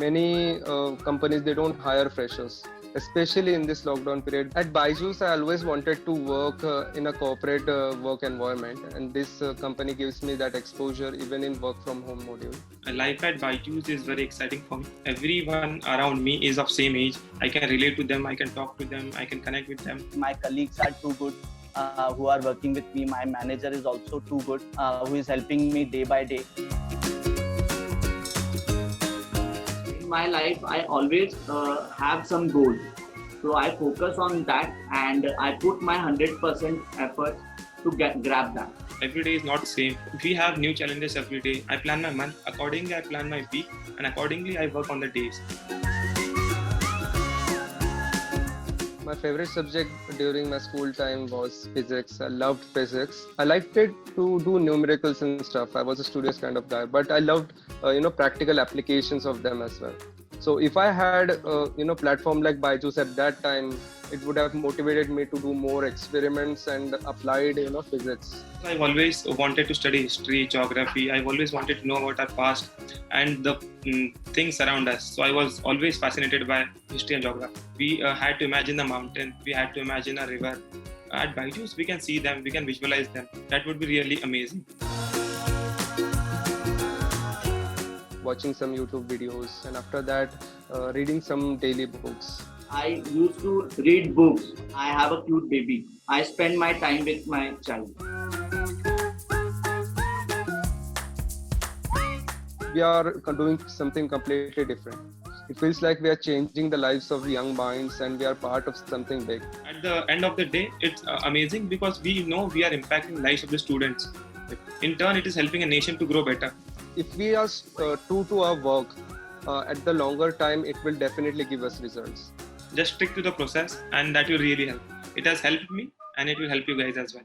many companies, they don't hire freshers, especially in this lockdown period. At Byju's, I always wanted to work in a corporate work environment, and this company gives me that exposure even in work from home module. Life at Byju's is very exciting for me. Everyone around me is of same age. I can relate to them, I can talk to them, I can connect with them. My colleagues are too good who are working with me. My manager is also too good who is helping me day by day. In my life, I always have some goals. So I focus on that and I put my 100% effort to grab that. Every day is not the same. We have new challenges every day. I plan my month, accordingly I plan my week, and accordingly I work on the days. My favorite subject during my school time was physics. I loved physics. I liked it to do numericals and stuff. I was a studious kind of guy, but I loved practical applications of them as well. So if I had platform like Byju's at that time, it would have motivated me to do more experiments and applied physics. I've always wanted to study history, geography. I've always wanted to know about our past and the things around us. So I was always fascinated by history and geography. We had to imagine the mountain. We had to imagine a river. At Byju's, we can see them. We can visualize them. That would be really amazing. Watching some YouTube videos, and after that, reading some daily books. I used to read books. I have a cute baby. I spend my time with my child. We are doing something completely different. It feels like we are changing the lives of young minds and we are part of something big. At the end of the day, it's amazing because we know we are impacting lives of the students. In turn, it is helping a nation to grow better. If we are true to our work, at the longer time, it will definitely give us results. Just stick to the process and that will really help. It has helped me and it will help you guys as well.